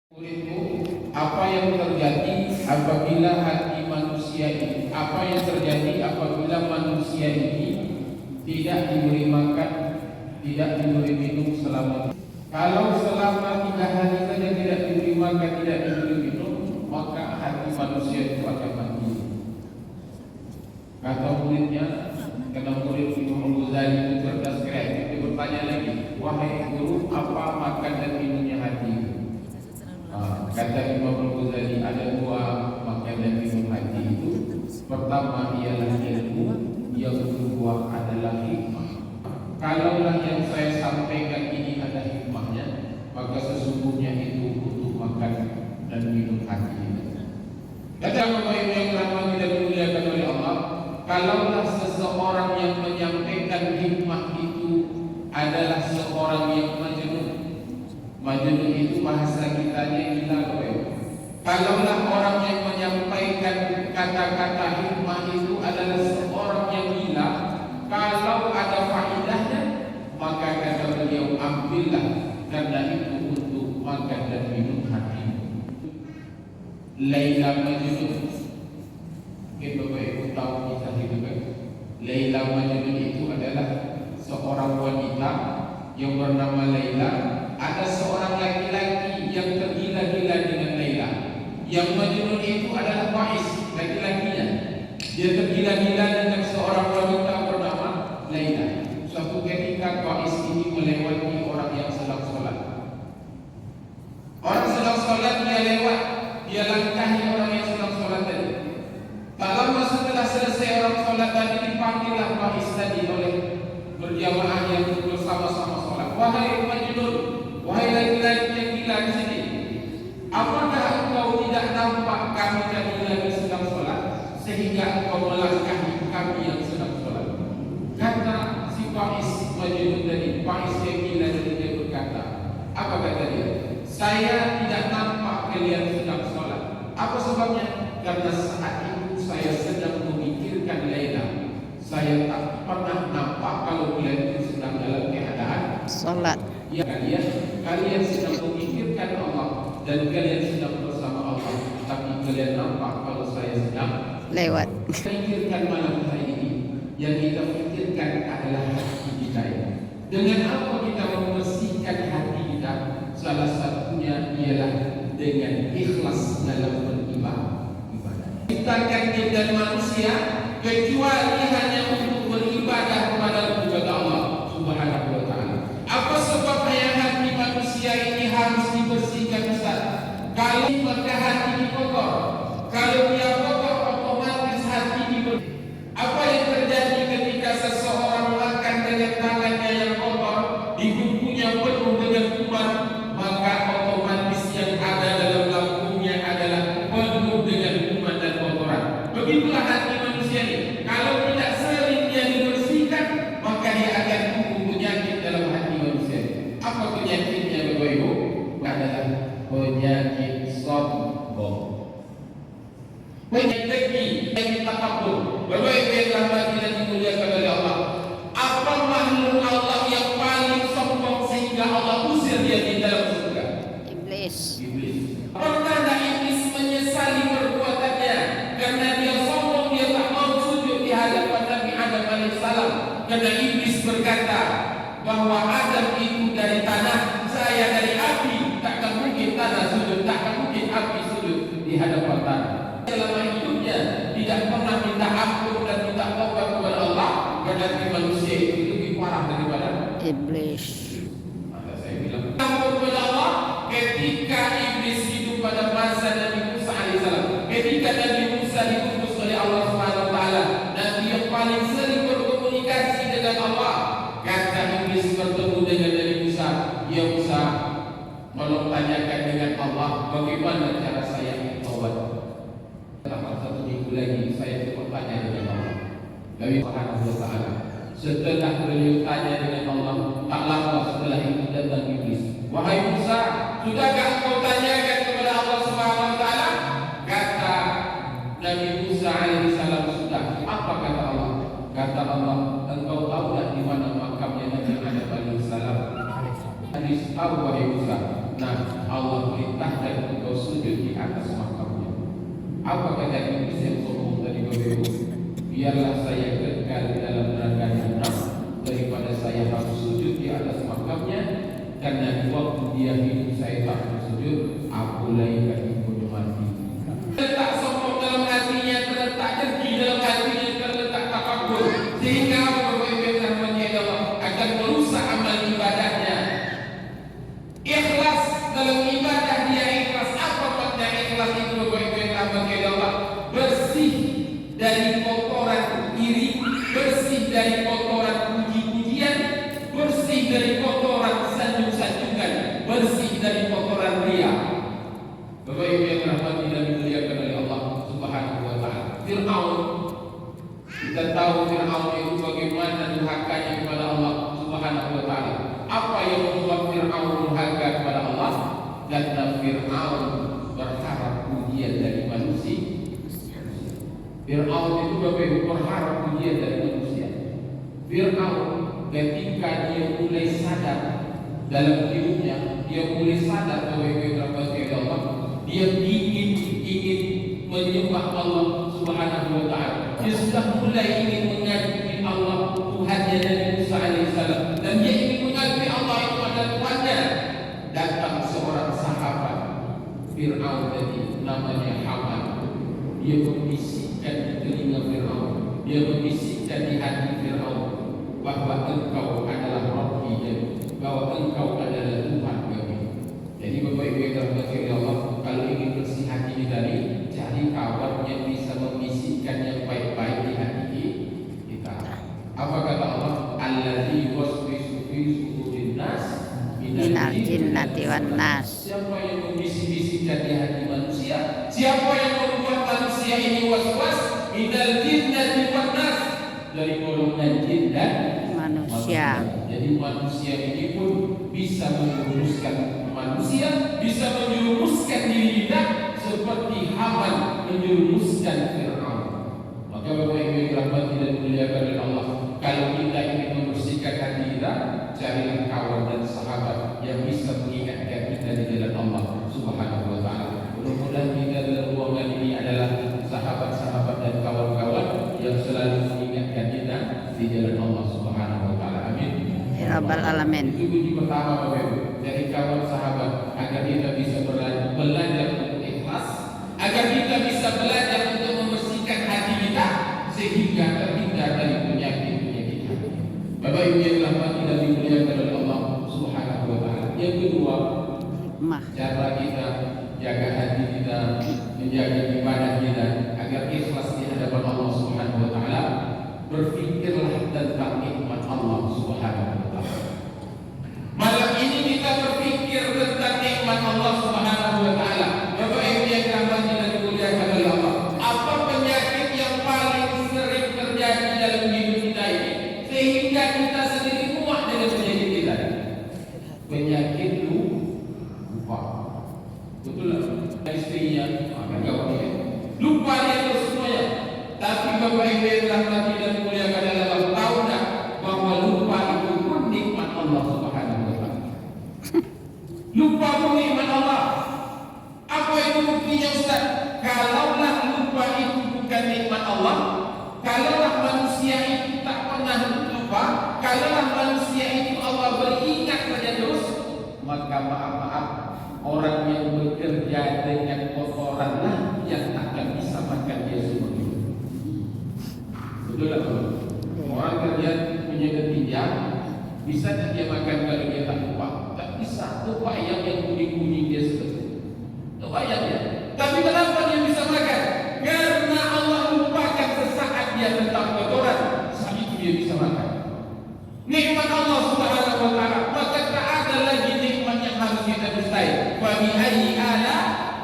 Muridku, apa yang terjadi apabila hati manusia ini, apa yang terjadi apabila manusia ini tidak diberi makan, tidak diberi minum selama. Kalau selama 3 hari saja tidak diberi makan, tidak diberi minum, maka hati manusia itu akan mati. Kata muridnya, karena murid Imam Ghazali itu cerdas kreatif, dia bertanya lagi, wahai guru, apa makan dan minumnya hati? Kata Imam Ghazali, ada 2 makan dan minum hati itu. Pertama ialah ilmu, yang kedua adalah hikmah. Kalaulah yang saya sampaikan ini ada hikmahnya, maka sesungguhnya itu untuk makan dan minum hati. Kata Bapak Ibu yang ramah dan dimuliakan oleh Allah, kalaulah seseorang yang menyampaikan hikmah itu adalah seorang yang majnun. Majnun itu bahasa kitanya gila. Kalaulah orang yang menyampaikan kata-kata hikmah itu adalah seorang yang gila, kalau ada faedahnya, maka kata beliau, ambillah, karena itu untuk makan dan minum hati. Laila Majnun, Bapak Ibu tahu kisah itu kan? Laila Majnun itu adalah seorang wanita yang bernama Laila. Ada seorang laki-laki yang tergila-gila dengan Laila. Yang Majnun itu adalah Faiz, laki-lakinya. Dia tergila-gila dengan seorang wanita bernama Laila. Suatu ketika Faiz ini melewati orang yang sedang sholat. Orang sedang sholat, dia lewat, dia langkahi orang yang sedang sholat tadi. Tak lama setelah selesai orang sholat tadi, dipanggillah Faiz tadi oleh berjamaah yang bersama-sama sholat. Wahai Majnun, wahai laki-laki yang gila di sini, apakah engkau tidak nampak kami tadi lagi sedang sholat sehingga engkau melangkahi kami yang sedang sholat? Kata si Faiz Majnun tadi, Faiz yang gila tadi, dia berkata, apa kata dia? Saya tidak nampak kalian sedang sholat. Apa sebabnya? Karena saat itu saya sedang memikirkan Laila. Saya tak pernah nampak kalau kalian itu sedang dalam keadaan sholat. Ya, kalian sedang memikirkan Allah dan kalian sedang bersama Allah, tapi kalian nampak kalau saya sedang lewat. Pikirkan malam hari ini, yang kita pikirkan adalah hati kita. Dengan apa kita membersihkan hati kita? Salah satunya ialah dengan ikhlas dalam beribadah. Ciptakan jin dan manusia kecuali hanya untuk beribadah kepada Allah Subhanahu wa Ta'ala. Apa sebabnya hati manusia ini harus dibersihkan, Ustaz? Kalau maka hati ini kotor. Kalau dia kotor, otomatis hati ini bersih. Apa yang terjadi ketika seseorang makan dengan tangannya yang kotor, di kukunya penuh dengan kuman, maka otomatis yang ada dalam lambungnya adalah penuh dengan kuman dan kotoran. Begitulah hati manusia ini. Kalau tidak sering dia dibersihkan, maka dia akan tumbuh penyakit dalam hati manusia. Apa penyakitnya, Bapak Ibu? Adalah penyakit sombong, penyakit dengki, penyakit takabur. Bapak Ibu yang rahmati dan dimuliakan oleh Allah, apa makhluk Allah yang paling sombong sehingga Allah usir dia di dalam surga? Iblis. Pernah tak iblis menyesali perbuatannya karena dia sombong, dia tak mau sujud di hadapan Nabi Adam alaihissalam? Karena iblis berkata bahwa Adam itu dari tanah, saya dari api, takkan mungkin tanah sujud, takkan mungkin api sujud di hadapan tanah. Selama hidupnya tidak pernah minta ampun dan minta taubat kepada Allah, berarti manusia itu lebih parah daripada Iblis. maka saya bilang ampun kepada Allah ketika iblis hidup pada masa Nabi Musa alaihissalam. Ketika Nabi Musa diutus oleh Allah Subhanahu wa Ta'ala, Nabi yang paling sering berkomunikasi dengan Allah, kata iblis bertemu dengan Nabi Musa, ya Musa, tolong tanyakan dengan Allah bagaimana cara saya taubat. Dalam 1 minggu lagi saya bertanya dengan Allah. Nabi Subhanahu wa Ta'ala, setelah beliau tanya dengan Allah, tak lama setelah itu datang iblis. Wahai Musa, sudahkah engkau tanyakan kepada Allah Subhanahu wa Ta'ala? Kata Nabi Musa alaihissalam, sudah. Apa kata Allah? Kata Allah, engkau tahu tak di mana makamnya Nabi Adam alaihissalam? Hadis tahu, wahai Musa. Nah, Allah perintahkan Apa kata Iblis yang sombong tadi Bapak Ibu? Biarlah saya kekal dalam neraka jahanam daripada saya harus sujud di atas makamnya, karena di waktu dia hidup saya tak bersujud. Apulai kaki mati. Terletak sombong dalam hatinya, terletak dengki dalam hatinya, terletak takabur, sehingga Bapak Ibu yang dirahmati Allah akan merusak amal ibadahnya. Ikhlas dalam ibadah dia ikhlas. Apa makna ikhlas itu Bapak Ibu yang dirahmati Allah? Bersih dari kotoran iri, bersih dari kotoran puji-pujian, bersih dari kotoran sanjung-sanjungan, bersih dari kotoran riya. Bapak Ibu yang dirahmati dan dimuliakan oleh Allah Subhanahu wa taala. Fir'aun, kita tahu Fir'aun itu bagaimana durhakanya kepada Allah Subhanahu wa taala. Apa yang membuat Fir'aun durhaka kepada Allah? Karena Fir'aun berharap pujian dari manusia. Fir'aun itu Bapak Ibu berharap pujian dari manusia. Fir'aun ketika dia mulai sadar dalam hidupnya, dia mulai sadar Bapak Ibu yang dirahmati Allah, dia ingin menyembah Allah Subhanahu wa taala. Dia sudah mulai ingin mengakui Allah Tuhannya Nabi Musa alaihissalam, dan dia ingin mengakui Allah itu adalah Tuhannya. Datang seorang sahabat Fir'aun tadi, namanya Haman. Dia membisikkan di telinga Fir'aun, dia membisikkan di hati Fir'aun bahwa engkau adalah Rabbi, bahwa engkau adalah Tuhan kami. Jadi Bapak Ibu yang dirahmati Allah, kalau ingin bersih hati kita ini, cari kawan yang bisa membisikkan yang baik-baik di hati kita. Apa kata Allah? Alladzi yuwaswisu fi sudurin nas minal jinnati wan nas. Siapa yang membisik-bisikkan di hati manusia? Siapa yang membuat manusia ini was-was? Minal jinnati wan nas, dari golongan jin dan manusia. Jadi manusia ini pun bisa menjerumuskan manusia, bisa menjerumuskan diri kita seperti Haman menjerumuskan Fir'aun. Maka Bapak Ibu yang dirahmati dan dimuliakan oleh Allah, kalau kita ingin membersihkan hati kita, carilah kawan dan sahabat yang bisa mengingatkan kita di jalan Allah Subhanahu wa taala. Mudah-mudahan kita dalam ruangan ini adalah sahabat-sahabat dan kawan-kawan yang selalu mengingatkan kita di jalan Allah Subhanahu wa taala. Amin. Ya Rabbal Alamin. Itu kunci pertama Bapak Ibu, dari kawan sahabat, agar kita bisa belajar untuk ikhlas, agar kita bisa belajar untuk membersihkan hati kita sehingga terhindar dari penyakit-penyakit hati. Bapak Ibu yang dirahmati dan dimuliakan oleh Allah Subhanahu wa taala. Yang kedua, cara kita jaga hati kita, menjaga ibadah kita agar ikhlas di hadapan Allah Subhanahu wa taala. Berfikirlah tentang nikmat Allah Subhanahu wa taala. Malam ini kita berfikir tentang nikmat Allah Subhanahu wa taala. Bapak Ibu yang dirahmati dan dimuliakan oleh Allah, apa penyakit yang paling sering terjadi dalam hidup kita ini sehingga kita sendiri muak dengan penyakit kita? Penyakit lupa. Betul lah, istrinya akan jawabnya lupa dia itu semuanya. Tapi Bapak Ibu yang dirahmati dan dimuliakan oleh Allah, tahu tak bahwa lupa itu pun nikmat Allah Subhanahu wa taala. Lupa pun nikmat Allah. Apa itu buktinya Ustaz? Kalaulah lupa itu bukan nikmat Allah, kalaulah manusia itu tak pernah lupa, kalaulah manusia itu Allah beringat saja terus, maka maaf-maaf, orang yang bekerja dengan kotoranlah yang akan bisa makan dia semua. Betul tak? Orang kerja punya ketinjau, bisa tak dia makan kalau dia tak lupa? Tak bisa. Lupa yang kuning-kuning dia seperti lupa yang dia. Tapi kenapa dia bisa makan? Karena Allah lupakan sesaat dia tentang kotoran, saat itu dia bisa makan. Nikmat Allah Subhanahu wa taala, maka tak ada lagi nikmat yang harus kita dustai. Wa bi ayyi ala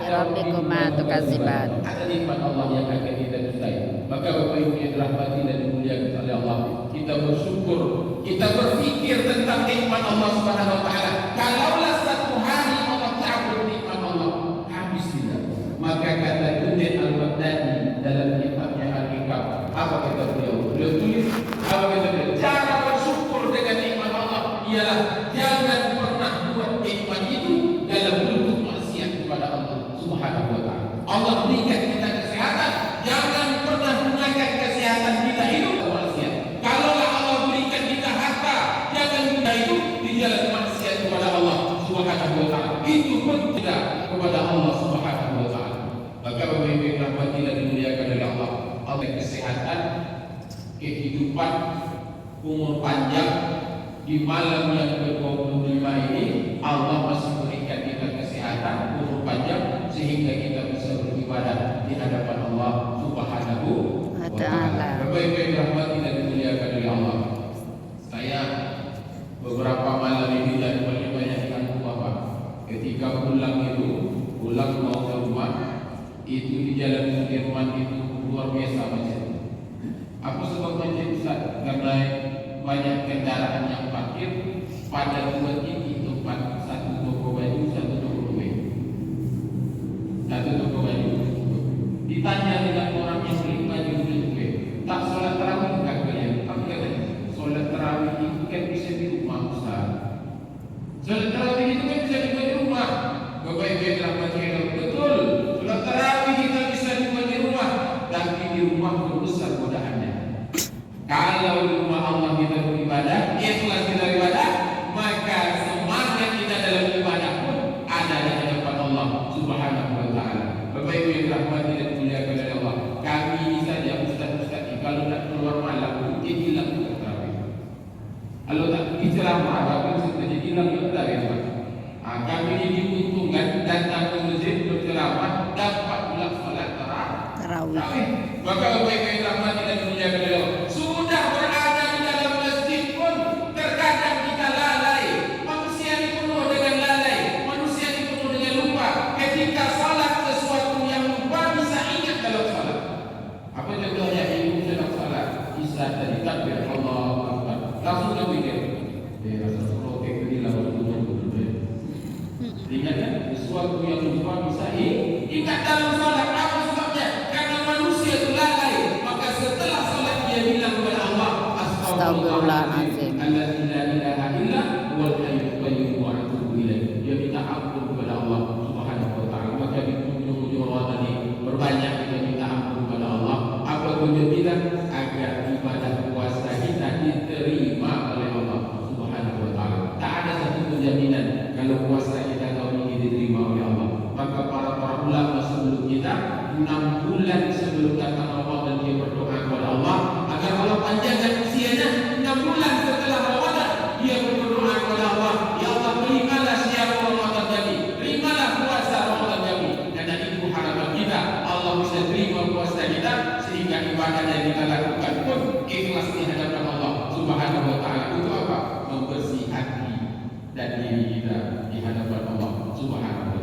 rabbikuma tukadziban. Ada nikmat Allah yang akan kita dustai. Maka Bapak Ibu yang dirahmati dan dimuliakan oleh Allah, kita bersyukur, kita berfikir tentang nikmat Allah Subhanahu wa taala. Kalaulah satu hari Allah cabut nikmat Allah, habis tidak. Maka kata Junaid al-Baghdadi dalam kitabnya Al-Hikam, apa kata beliau? Beliau tulis, apa kata beliau? Cara bersyukur dengan nikmat Allah ialah jangan pernah buat nikmat itu dalam bentuk maksiat kepada Allah Subhanahu wa taala. Allah berikan kita kesehatan, kepada Allah Subhanahu wa taala. Maka Bapak Ibu yang rahmati dan dimuliakan oleh Allah, Allah kesehatan, kehidupan, umur panjang di malam yang ke-25 ini Allah masih berikan kita kesehatan, umur panjang sehingga kita bisa beribadah di hadapan Allah Subhanahu wa taala. Bapak Ibu yang rahmati dan dimuliakan oleh Allah. Saya beberapa malam ini dan paling banyak dengan Bapak ketika pulang mau ke rumah itu di jalan Sudirman itu luar biasa macet. Apa sebab macet Ustaz? Karena banyak kendaraan yang parkir pada dua titik tempat, satu toko baju, satu toko kue. Satu toko baju. Ditanya dengan orang yang beli baju beli kue, tak sholat tarawih kan kalian? Apa katanya? Sholat tarawih itu kan bisa di rumah Ustaz. Sholat tarawih itu kan bisa dibuat di rumah. Bapak Ibu yang rahmati Allah, betul. Sholat tarawih kita bisa dibuat di rumah, tapi di rumah besar godaannya. Kalau di rumah Allah kita beribadah, ikhlas kita beribadah, maka semangat kita dalam ibadah pun ada di hadapan Allah Subhanahu wa taala. Bapak Ibu yang rahmati dan dimuliakan oleh Allah, kami ini saja ustaz-ustaz ini kalau nak keluar malam dia hilang ke tarawih. Kalau tak pergi ceramah, bapak ustaz dia hilang ke tarawih. Kami ini diuntungkan datang ke masjid berceramah dapat pula salat tarawih. Maka Bapak Ibu yang rahmati dan dimuliakan oleh Allah, sudah berada di dalam masjid pun terkadang kita lalai. Manusia ini penuh dengan lalai, manusia ini penuh dengan lupa. Ketika salat sesuatu yang lupa bisa ingat dalam salat. Apa contohnya? Ibu sedang salat, Isya tadi takbir Allahu Akbar, langsung terpikir, Rasulullah kekedilah waktu ingatkan sesuatu yang lupa bisa ingat dalam salat. Apa sebabnya? Karena manusia itu lalai. Maka setelah salat dia bilang kepada Allah, Astagfirullahaladzim, Alladzi la ilaha illa huwal hayyul qayyum wa atubu ilaih. Dia minta ampun kepada Allah Subhanahu wa taala. Maka di ujung-ujung Ramadan ini berbanyak kita minta ampun kepada Allah. Apa tujuan kita? Agar ibadah puasa kita diterima oleh Allah Subhanahu wa taala. Tak ada satu jaminan kalau puasa kita diterima oleh Allah. Maka para ulama sebelum kita 6 bulan sebelum datang Ramadan dia berdoa kepada Allah agar Allah panjangkan usianya. 6 bulan setelah Ramadan dia berdoa kepada Allah, ya Allah terimalah siam Ramadan kami, terimalah puasa Ramadan kami. Karena itu harapan kita Allah bisa terima puasa kita sehingga ibadah yang kita lakukan pun ikhlas di hadapan Allah Subhanahu wa taala. Untuk apa? Membersih hati dan diri kita di hadapan Allah Subhanahu